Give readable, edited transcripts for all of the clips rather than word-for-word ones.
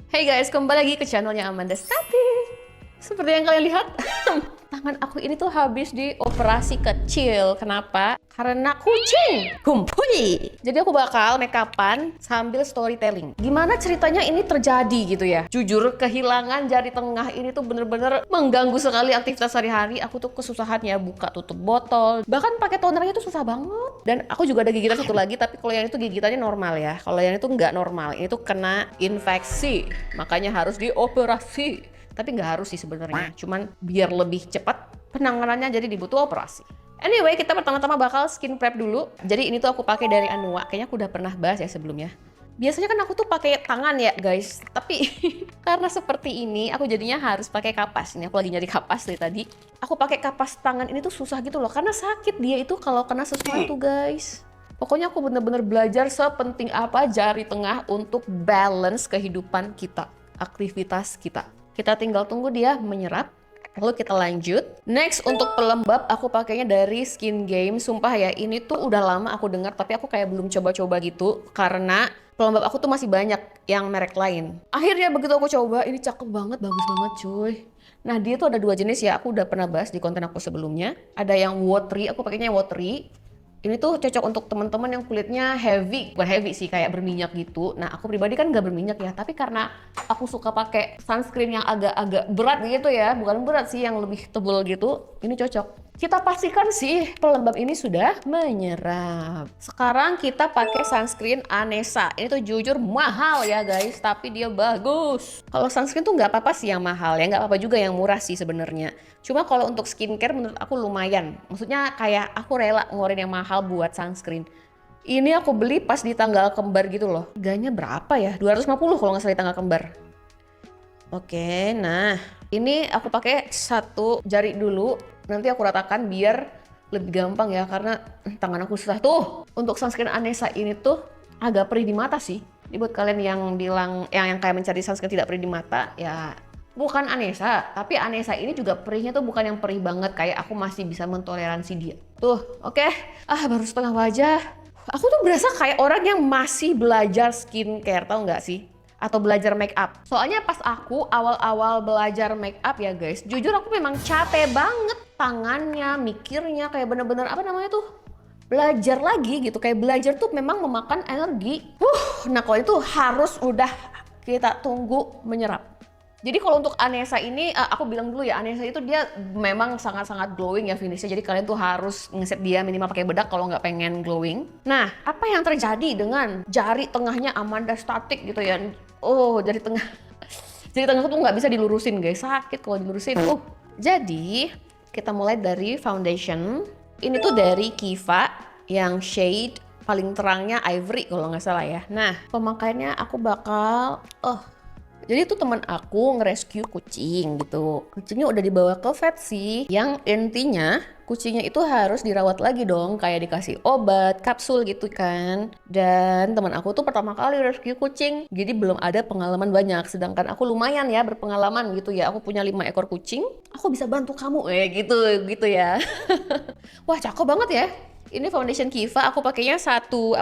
Hey guys, kembali lagi ke channelnya Amanda Stati. Seperti yang kalian lihat, tangan aku ini tuh habis dioperasi kecil. Kenapa? Karena kucing kumpuli. Jadi aku bakal make upan sambil storytelling. Gimana ceritanya ini terjadi gitu ya. Jujur, kehilangan jari tengah ini tuh bener-bener mengganggu sekali aktivitas sehari-hari. Aku tuh kesusahan ya buka tutup botol. Bahkan pakai tonernya tuh susah banget. Dan aku juga ada gigitan satu lagi, tapi kalau yang itu gigitannya normal ya. Kalau yang itu nggak normal, ini tuh kena infeksi. Makanya harus dioperasi. Tapi nggak harus sih sebenarnya, cuman biar lebih cepat penanganannya jadi dibutuh operasi. Anyway, kita pertama-tama bakal skin prep dulu. Jadi ini tuh aku pakai dari Anua, kayaknya aku udah pernah bahas ya sebelumnya. Biasanya kan aku tuh pakai tangan ya guys, tapi karena seperti ini aku jadinya harus pakai kapas. Ini aku lagi nyari kapas dari tadi. Aku pakai kapas tangan ini tuh susah gitu loh, karena sakit dia itu kalau kena sesuatu guys. Pokoknya aku bener-bener belajar sepenting apa jari tengah untuk balance kehidupan kita, aktivitas kita. Kita tinggal tunggu dia menyerap, lalu kita lanjut. Next, untuk pelembab aku pakainya dari Skin Game. Sumpah ya, ini tuh udah lama aku dengar, tapi aku kayak belum coba-coba gitu. Karena pelembab aku tuh masih banyak yang merek lain. Akhirnya begitu aku coba, ini cakep banget, bagus banget cuy. Nah dia tuh ada dua jenis ya, aku udah pernah bahas di konten aku sebelumnya. Ada yang watery, aku pakainya watery. Ini tuh cocok untuk teman-teman yang kulitnya heavy, bukan heavy sih, kayak berminyak gitu. Nah aku pribadi kan nggak berminyak ya, tapi karena aku suka pakai sunscreen yang agak-agak berat gitu ya, bukan berat sih, yang lebih tebal gitu, ini cocok. Kita pastikan sih pelembab ini sudah menyerap. Sekarang kita pakai sunscreen Anessa. Ini tuh jujur mahal ya guys, tapi dia bagus. Kalau sunscreen tuh nggak apa-apa sih yang mahal ya, nggak apa-apa juga yang murah sih sebenarnya. Cuma kalau untuk skincare menurut aku lumayan. Maksudnya kayak aku rela ngeluarin yang mahal buat sunscreen. Ini aku beli pas di tanggal kembar gitu loh. Harganya berapa ya? 250 kalau nggak salah di tanggal kembar. Oke, nah ini aku pakai satu jari dulu. Nanti aku ratakan biar lebih gampang ya, karena tangan aku susah tuh. Untuk sunscreen Anessa ini tuh agak perih di mata sih. Ini buat kalian yang bilang yang kayak mencari sunscreen tidak perih di mata, ya bukan Anessa, tapi Anessa ini juga perihnya tuh bukan yang perih banget, kayak aku masih bisa mentoleransi dia. Tuh, oke. Baru setengah wajah. Aku tuh berasa kayak orang yang masih belajar skincare, tau nggak sih? Atau belajar make up. Soalnya pas aku awal-awal belajar make up ya guys, jujur aku memang capek banget tangannya, mikirnya kayak bener-bener apa namanya tuh, belajar lagi gitu. Kayak belajar tuh memang memakan energi. Nah kalau itu harus udah kita tunggu menyerap. Jadi kalau untuk Anessa ini, aku bilang dulu ya, Anessa itu dia memang sangat-sangat glowing ya finishnya. Jadi kalian tuh harus ngeset dia minimal pakai bedak kalau nggak pengen glowing. Nah, apa yang terjadi dengan jari tengahnya Amanda Statik gitu ya? Oh, jari tengah. Jari tengah tuh nggak bisa dilurusin guys, sakit kalau dilurusin. Jadi kita mulai dari foundation. Ini tuh dari Kiva yang shade paling terangnya ivory kalau nggak salah ya. Nah, pemakaiannya aku bakal jadi itu teman aku nge-rescue kucing gitu. Kucingnya udah dibawa ke vet sih. Yang intinya kucingnya itu harus dirawat lagi dong. Kayak dikasih obat, kapsul gitu kan. Dan teman aku tuh pertama kali rescue kucing. Jadi belum ada pengalaman banyak. Sedangkan aku lumayan ya berpengalaman gitu ya. Aku punya 5 ekor kucing. Aku bisa bantu kamu gitu ya. Wah cakep banget ya. Ini foundation Kiva, aku pakainya satu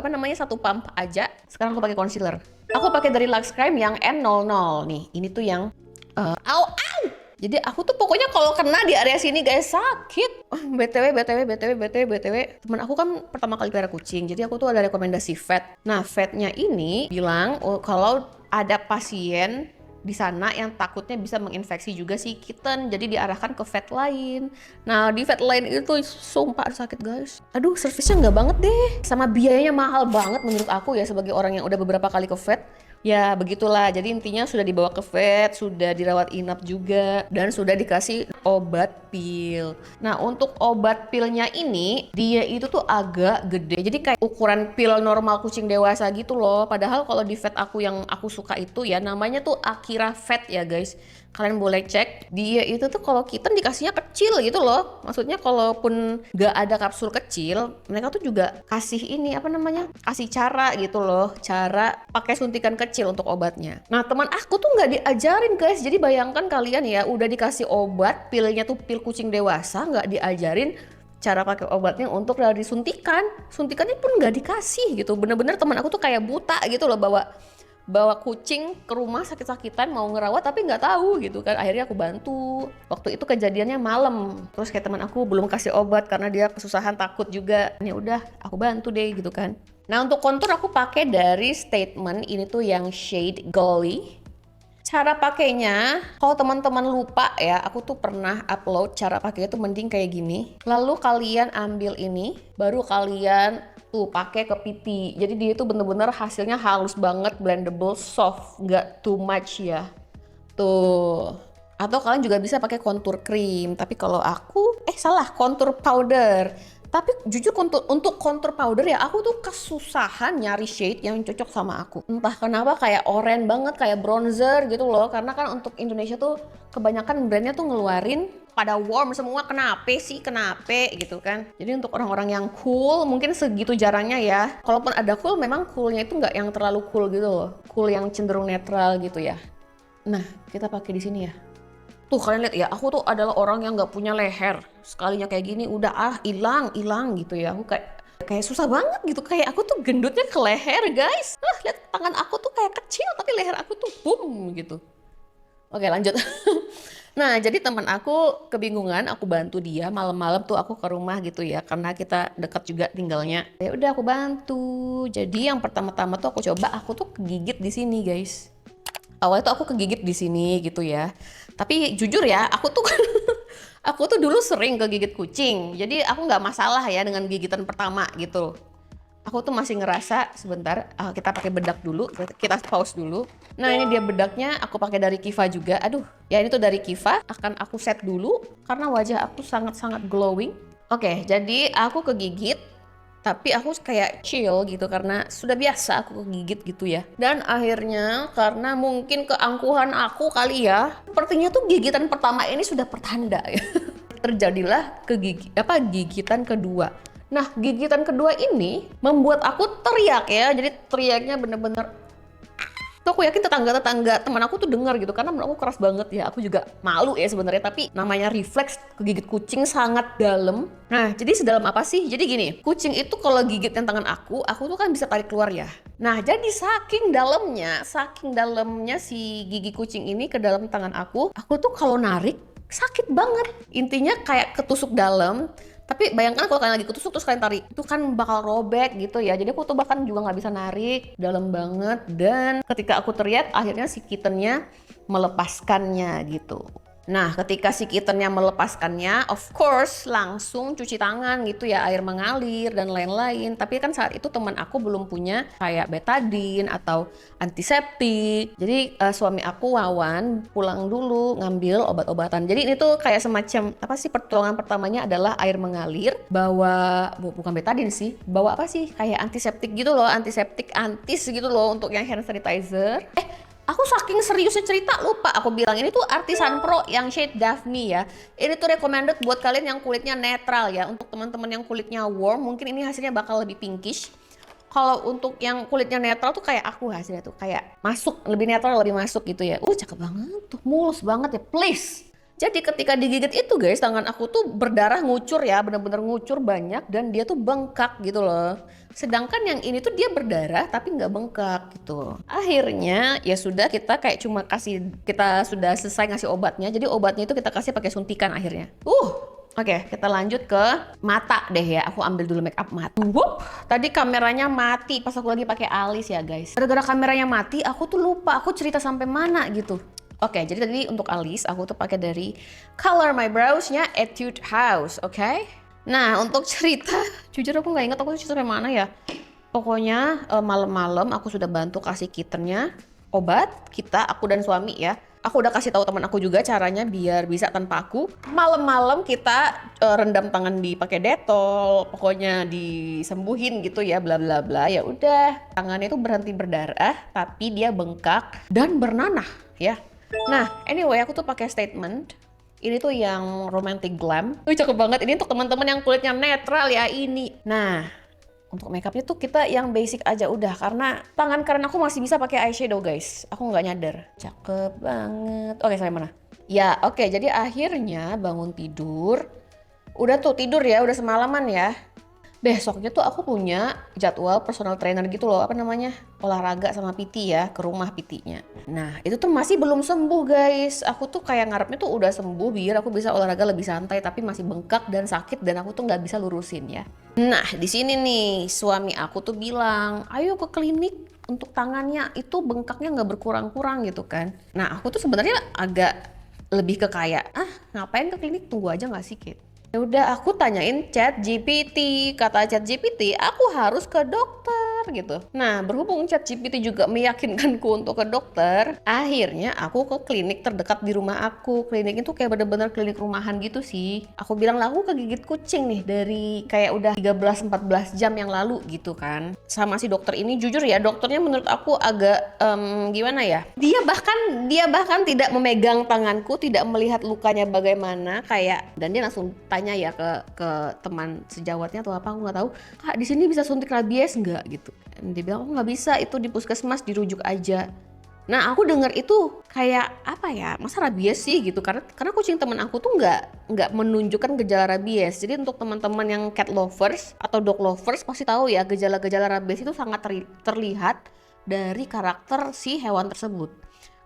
pump aja. Sekarang aku pakai concealer. Aku pakai dari Lux Crime yang N00 nih. Ini tuh yang au. Jadi aku tuh pokoknya kalau kena di area sini guys sakit. BTW. Temen aku kan pertama kali pelihara kucing. Jadi aku tuh ada rekomendasi vet. Nah, vetnya ini bilang kalau ada pasien di sana yang takutnya bisa menginfeksi juga si kitten, jadi diarahkan ke vet lain. Nah di vet lain itu sumpah sakit guys. Aduh servisnya nggak banget deh, sama biayanya mahal banget menurut aku ya sebagai orang yang udah beberapa kali ke vet. Ya begitulah, jadi intinya sudah dibawa ke vet, sudah dirawat inap juga, dan sudah dikasih obat pil. Nah untuk obat pilnya ini, dia itu tuh agak gede, jadi kayak ukuran pil normal kucing dewasa gitu loh. Padahal kalau di vet aku yang aku suka itu ya, namanya tuh Akira Vet ya guys. Kalian boleh cek, dia itu tuh kalau kitten dikasihnya kecil gitu loh. Maksudnya kalaupun gak ada kapsul kecil, mereka tuh juga kasih ini kasih cara gitu loh, cara pakai suntikan kecil untuk obatnya. Nah teman aku tuh nggak diajarin guys. Jadi bayangkan kalian ya, udah dikasih obat, pilnya tuh pil kucing dewasa, nggak diajarin cara pakai obatnya untuk dari suntikannya pun nggak dikasih gitu. Bener-bener teman aku tuh kayak buta gitu loh bawa bawa kucing ke rumah sakit-sakitan mau ngerawat tapi nggak tahu gitu kan. Akhirnya aku bantu. Waktu itu kejadiannya malam. Terus kayak teman aku belum kasih obat karena dia kesusahan takut juga. Ya udah, aku bantu deh gitu kan. Nah, untuk kontur aku pakai dari Statement. Ini tuh yang shade Golly. Cara pakainya, kalau teman-teman lupa ya, aku tuh pernah upload cara pakainya tuh mending kayak gini. Lalu kalian ambil ini, baru kalian tuh pakai ke pipi. Jadi dia tuh bener-bener hasilnya halus banget, blendable, soft, nggak too much ya. Tuh. Atau kalian juga bisa pakai kontur krim. Tapi kalau aku, salah, kontur powder. Tapi jujur untuk contour powder ya aku tuh kesusahan nyari shade yang cocok sama aku. Entah kenapa kayak oranye banget, kayak bronzer gitu loh. Karena kan untuk Indonesia tuh kebanyakan brandnya tuh ngeluarin pada warm semua. Kenapa sih? Kenapa gitu kan. Jadi untuk orang-orang yang cool mungkin segitu jarangnya ya. Kalaupun ada cool, memang coolnya itu nggak yang terlalu cool gitu loh. Cool yang cenderung netral gitu ya. Nah, kita pakai di sini ya. Tuh kalian lihat ya, aku tuh adalah orang yang nggak punya leher. Sekalinya kayak gini udah hilang gitu ya. Aku kayak susah banget gitu. Kayak aku tuh gendutnya ke leher, guys. Lihat tangan aku tuh kayak kecil tapi leher aku tuh boom gitu. Oke, lanjut. Nah, jadi teman aku kebingungan, aku bantu dia. Malam-malam tuh aku ke rumah gitu ya, karena kita dekat juga tinggalnya. Ya udah aku bantu. Jadi yang pertama-tama tuh aku tuh kegigit di sini, guys. Awalnya tuh aku kegigit di sini gitu ya. Tapi jujur ya, aku tuh dulu sering kegigit kucing. Jadi aku nggak masalah ya dengan gigitan pertama gitu. Aku tuh masih ngerasa sebentar, kita pakai bedak dulu, kita pause dulu. Nah, ini dia bedaknya, aku pakai dari Kiva juga. Aduh, ya ini tuh dari Kiva, akan aku set dulu karena wajah aku sangat-sangat glowing. Oke, jadi aku kegigit. Tapi aku kayak chill gitu karena sudah biasa aku kegigit gitu ya. Dan akhirnya karena mungkin keangkuhan aku kali ya, sepertinya tuh gigitan pertama ini sudah pertanda ya. Terjadilah gigitan kedua. Nah, gigitan kedua ini membuat aku teriak ya. Jadi teriaknya bener-bener tuh aku yakin tetangga-tetangga teman aku tuh dengar gitu karena menurut aku keras banget ya. Aku juga malu ya sebenarnya, tapi namanya refleks kegigit kucing sangat dalam. Nah, jadi sedalam apa sih? Jadi gini, kucing itu kalau gigitin tangan aku tuh kan bisa tarik keluar ya. Nah, jadi saking dalamnya si gigi kucing ini ke dalam tangan aku tuh kalau narik sakit banget. Intinya kayak ketusuk dalam. Tapi bayangkan kalau kalian lagi ketusuk terus kalian tarik, itu kan bakal robek gitu ya. Jadi aku tuh bahkan juga nggak bisa narik, dalam banget. Dan ketika aku teriak, akhirnya si kittennya melepaskannya gitu. Nah, ketika si kittennya melepaskannya, of course langsung cuci tangan gitu ya, air mengalir dan lain-lain. Tapi kan saat itu teman aku belum punya kayak betadine atau antiseptik. Jadi suami aku Wawan pulang dulu ngambil obat-obatan. Jadi ini tuh kayak semacam apa sih, pertolongan pertamanya adalah air mengalir, bawa bukan betadine sih, bawa apa sih kayak antiseptik gitu loh, antiseptik antis gitu loh untuk yang hand sanitizer. Aku saking seriusnya cerita lupa aku bilang ini tuh Artisan Pro yang shade Daphne ya. Ini tuh recommended buat kalian yang kulitnya netral ya. Untuk teman-teman yang kulitnya warm mungkin ini hasilnya bakal lebih pinkish. Kalau untuk yang kulitnya netral tuh kayak aku hasilnya tuh kayak masuk, lebih netral, lebih masuk gitu ya. Cakep banget tuh, mulus banget ya, please. Jadi ketika digigit itu guys, tangan aku tuh berdarah ngucur ya, bener-bener ngucur banyak dan dia tuh bengkak gitu loh. Sedangkan yang ini tuh dia berdarah tapi nggak bengkak gitu. Akhirnya ya sudah, kita kayak cuma kita sudah selesai ngasih obatnya. Jadi obatnya itu kita kasih pakai suntikan akhirnya. Oke, kita lanjut ke mata deh ya. Aku ambil dulu make up mata. Tadi kameranya mati pas aku lagi pakai alis ya guys. Gara-gara kameranya mati, aku tuh lupa aku cerita sampai mana gitu. Oke, jadi tadi untuk alis aku tuh pakai dari Color My Brows-nya Etude House, oke? Nah, untuk cerita, jujur aku nggak ingat aku cerita sampai mana ya. Pokoknya malam-malam aku sudah bantu kasih kittennya obat, aku dan suami ya. Aku udah kasih tahu teman aku juga caranya biar bisa tanpa aku. Malam-malam kita rendam tangan dipakai detol, pokoknya disembuhin gitu ya, bla bla bla. Ya udah, tangannya itu berhenti berdarah, tapi dia bengkak dan bernanah ya. Nah, anyway aku tuh pakai Statement. Ini tuh yang Romantic Glam. Cakep banget. Ini untuk teman-teman yang kulitnya netral ya ini. Nah, untuk makeupnya tuh kita yang basic aja udah, karena tangan kanan aku masih bisa pakai eyeshadow guys. Aku nggak nyadar. Cakep banget. Oke, sampai mana? Ya, oke. Jadi akhirnya bangun tidur. Udah tuh tidur ya, udah semalaman ya. Besoknya tuh aku punya jadwal personal trainer gitu loh, apa namanya, olahraga sama PT ya, ke rumah PT-nya. Nah itu tuh masih belum sembuh guys. Aku tuh kayak ngarepnya tuh udah sembuh biar aku bisa olahraga lebih santai, tapi masih bengkak dan sakit dan aku tuh nggak bisa lurusin ya. Nah di sini nih suami aku tuh bilang, ayo ke klinik untuk tangannya, itu bengkaknya nggak berkurang-kurang gitu kan. Nah aku tuh sebenarnya agak lebih ke kayak, ngapain ke klinik, tunggu aja nggak sih Kit? Ya udah aku tanyain ChatGPT, kata ChatGPT aku harus ke dokter gitu. Nah berhubung ChatGPT juga meyakinkanku untuk ke dokter, akhirnya aku ke klinik terdekat di rumah aku. Klinik itu kayak bener-bener klinik rumahan gitu sih. Aku bilang lah aku kegigit kucing nih dari kayak udah 13-14 jam yang lalu gitu kan. Sama si dokter ini jujur ya, dokternya menurut aku agak gimana ya, dia bahkan tidak memegang tanganku, tidak melihat lukanya bagaimana kayak, dan dia langsung tanya ya ke teman sejawatnya atau apa, aku nggak tahu, Kak di sini bisa suntik rabies nggak gitu. Dan dia bilang, oh nggak bisa, itu di puskesmas, dirujuk aja. Nah aku denger itu kayak apa ya, masa rabies sih gitu, karena kucing temen aku tuh nggak menunjukkan gejala rabies. Jadi untuk teman-teman yang cat lovers atau dog lovers pasti tahu ya, gejala-gejala rabies itu sangat terlihat dari karakter si hewan tersebut.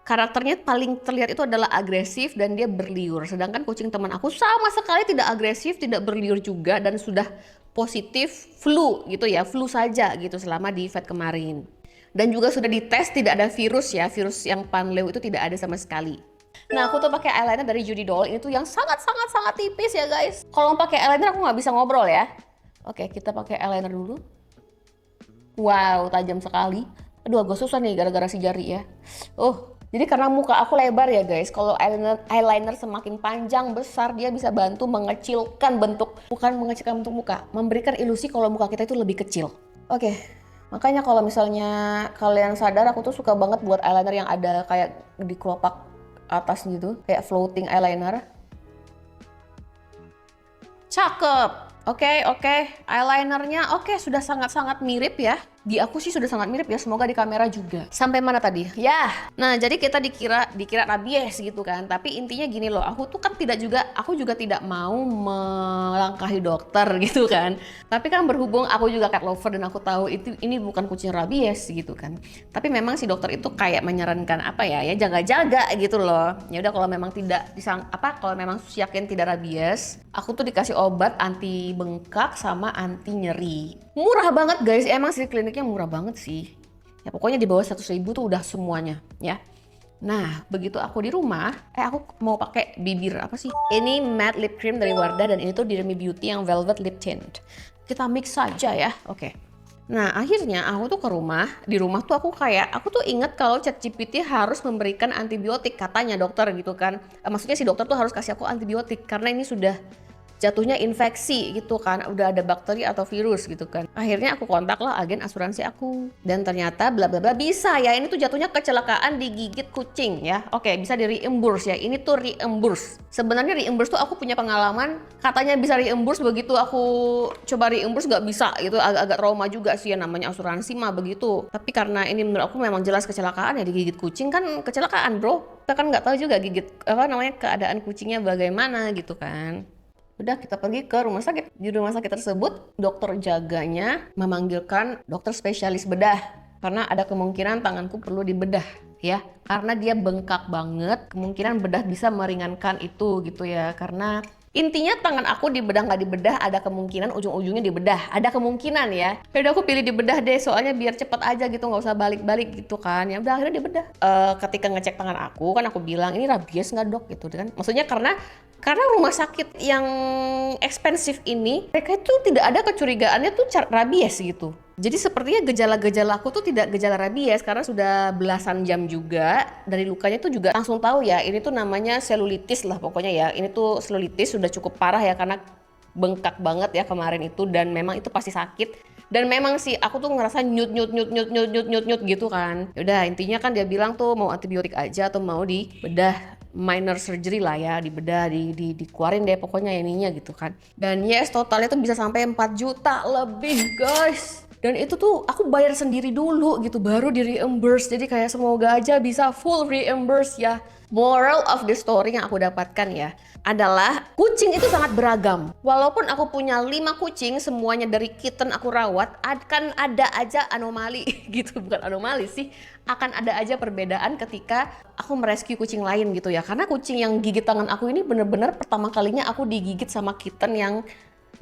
Karakternya paling terlihat itu adalah agresif dan dia berliur. Sedangkan kucing teman aku sama sekali tidak agresif, tidak berliur juga, dan sudah positif flu gitu ya, flu saja gitu selama di vet kemarin. Dan juga sudah dites tidak ada virus ya, virus yang panleu itu tidak ada sama sekali. Nah aku tuh pakai eyeliner dari Judy Doll, ini tuh yang sangat tipis ya guys. Kalau pakai eyeliner aku nggak bisa ngobrol ya. Oke kita pakai eyeliner dulu. Wow tajam sekali. Aduh agak susah nih gara-gara si jari ya. Jadi karena muka aku lebar ya guys, kalau eyeliner semakin panjang besar dia bisa bantu mengecilkan bentuk, bukan mengecilkan bentuk muka, memberikan ilusi kalau muka kita itu lebih kecil. Oke, makanya kalau misalnya kalian sadar aku tuh suka banget buat eyeliner yang ada kayak di kelopak atas gitu, kayak floating eyeliner. Cakep. Oke, eyelinernya sudah sangat mirip ya. Di aku sih sudah sangat mirip ya, semoga di kamera juga. Sampai mana tadi? Ya. Nah, jadi kita dikira rabies gitu kan. Tapi intinya gini loh, aku juga tidak mau melangkahi dokter gitu kan. Tapi kan berhubung aku juga cat lover dan aku tahu ini bukan kucing rabies gitu kan. Tapi memang si dokter itu kayak menyarankan apa ya jaga-jaga gitu loh. Ya udah kalau memang kalau memang yakin tidak rabies, aku tuh dikasih obat anti bengkak sama anti nyeri. Murah banget guys, emang sih kliniknya murah banget sih. Ya pokoknya di bawah 100.000 tuh udah semuanya ya. Nah begitu aku di rumah, aku mau pakai bibir apa sih? Ini matte lip cream dari Wardah dan ini tuh Dirmi Beauty yang velvet lip tint. Kita mix saja ya, oke. Nah akhirnya aku tuh ke rumah, di rumah tuh aku tuh inget kalau ChatGPT harus memberikan antibiotik katanya dokter gitu kan. Maksudnya si dokter tuh harus kasih aku antibiotik karena ini sudah jatuhnya infeksi gitu kan, udah ada bakteri atau virus gitu kan. Akhirnya aku kontak lah agen asuransi aku dan ternyata bla bla bla bisa ya, ini tuh jatuhnya kecelakaan digigit kucing ya. Oke, bisa di reimburse ya, ini tuh reimburse. Sebenarnya reimburse tuh aku punya pengalaman, katanya bisa reimburse, begitu aku coba reimburse gak bisa gitu, agak trauma juga sih ya, namanya asuransi mah begitu. Tapi karena ini menurut aku memang jelas kecelakaan ya, digigit kucing kan kecelakaan bro. Kita kan nggak tahu juga keadaan kucingnya bagaimana gitu kan. Udah kita pergi ke rumah sakit. Di rumah sakit tersebut dokter jaganya memanggilkan dokter spesialis bedah karena ada kemungkinan tanganku perlu dibedah ya, karena dia bengkak banget, kemungkinan bedah bisa meringankan itu gitu ya. Karena intinya tangan aku dibedah nggak dibedah ada kemungkinan ujung-ujungnya dibedah, ada kemungkinan ya. Udah aku pilih dibedah deh soalnya biar cepet aja gitu, nggak usah balik-balik gitu kan. Ya udah akhirnya dibedah. Ketika ngecek tangan aku kan aku bilang ini rabies nggak dok gitu kan, maksudnya karena rumah sakit yang ekspensif ini mereka itu tidak ada kecurigaannya tuh rabies gitu. Jadi sepertinya gejala-gejala aku tuh tidak gejala rabies karena sudah belasan jam juga. Dari lukanya tuh juga langsung tahu ya, ini tuh namanya selulitis lah pokoknya ya. Ini tuh selulitis sudah cukup parah ya karena bengkak banget ya kemarin itu, dan memang itu pasti sakit. Dan memang sih aku tuh ngerasa nyut gitu kan. Yaudah intinya kan dia bilang tuh mau antibiotik aja atau mau dibedah, minor surgery lah ya, dibedah, dikeluarin deh pokoknya ininya gitu kan. Dan yes totalnya tuh bisa sampai 4 juta lebih guys. Dan itu tuh aku bayar sendiri dulu gitu, baru di reimburse. Jadi kayak semoga aja bisa full reimburse ya. Moral of the story yang aku dapatkan ya adalah kucing itu sangat beragam. Walaupun aku punya 5 kucing, semuanya dari kitten aku rawat, akan ada aja anomali gitu. Bukan anomali sih, akan ada aja perbedaan ketika aku merescue kucing lain gitu ya. Karena kucing yang gigit tangan aku ini bener-bener pertama kalinya aku digigit sama kitten yang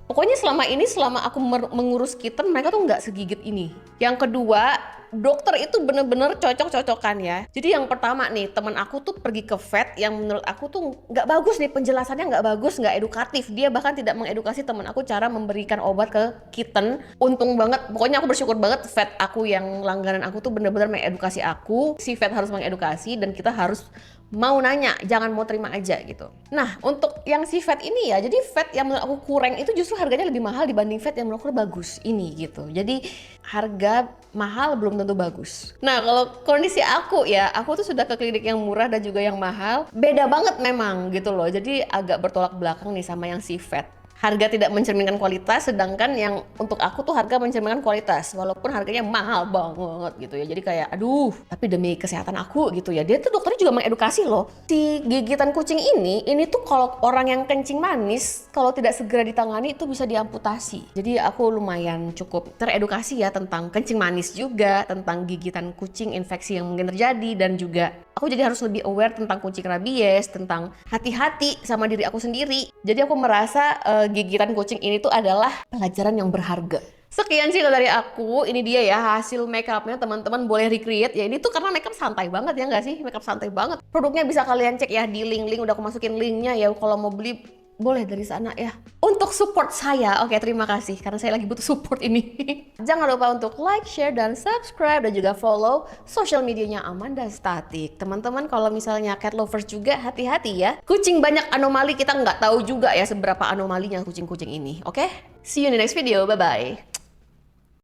pokoknya selama aku mengurus kitten, mereka tuh nggak segigit ini. Yang kedua, dokter itu bener-bener cocok-cocokan ya. Jadi yang pertama nih, temen aku tuh pergi ke vet yang menurut aku tuh nggak bagus nih, penjelasannya nggak bagus, nggak edukatif. Dia bahkan tidak mengedukasi temen aku cara memberikan obat ke kitten. Untung banget, pokoknya aku bersyukur banget vet aku yang langganan aku tuh bener-bener mengedukasi aku. Si vet harus mengedukasi dan kita harus mau nanya, jangan mau terima aja gitu. Nah, untuk yang si vet ini ya, jadi vet yang menurut aku kurang itu justru harganya lebih mahal dibanding vet yang menurut aku bagus ini gitu. Jadi harga mahal belum tentu bagus. Nah, kalau kondisi aku ya, aku tuh sudah ke klinik yang murah dan juga yang mahal. Beda banget memang gitu loh. Jadi agak bertolak belakang nih sama yang si vet. Harga tidak mencerminkan kualitas, sedangkan yang untuk aku tuh harga mencerminkan kualitas, walaupun harganya mahal banget gitu ya. Jadi kayak aduh, tapi demi kesehatan aku gitu ya. Dia tuh dokternya juga mengedukasi loh. Si gigitan kucing ini tuh kalau orang yang kencing manis, kalau tidak segera ditangani itu bisa diamputasi. Jadi aku lumayan cukup teredukasi ya tentang kencing manis juga, tentang gigitan kucing, infeksi yang mungkin terjadi, dan juga aku jadi harus lebih aware tentang kucing rabies, tentang hati-hati sama diri aku sendiri. Jadi aku merasa gigitan kucing ini tuh adalah pelajaran yang berharga. Sekian sih dari aku, ini dia ya hasil makeupnya, teman-teman boleh recreate ya. Ini tuh karena makeup santai banget ya nggak sih? Makeup santai banget. Produknya bisa kalian cek ya di link-link, udah aku masukin linknya ya. Kalau mau beli boleh dari sana ya. Untuk support saya, oke terima kasih karena saya lagi butuh support ini. Jangan lupa untuk like, share, dan subscribe, dan juga follow social medianya Amanda Statik. Teman-teman kalau misalnya cat lovers juga hati-hati ya. Kucing banyak anomali, kita nggak tahu juga ya seberapa anomalinya kucing-kucing ini. Oke? See you in the next video, bye-bye.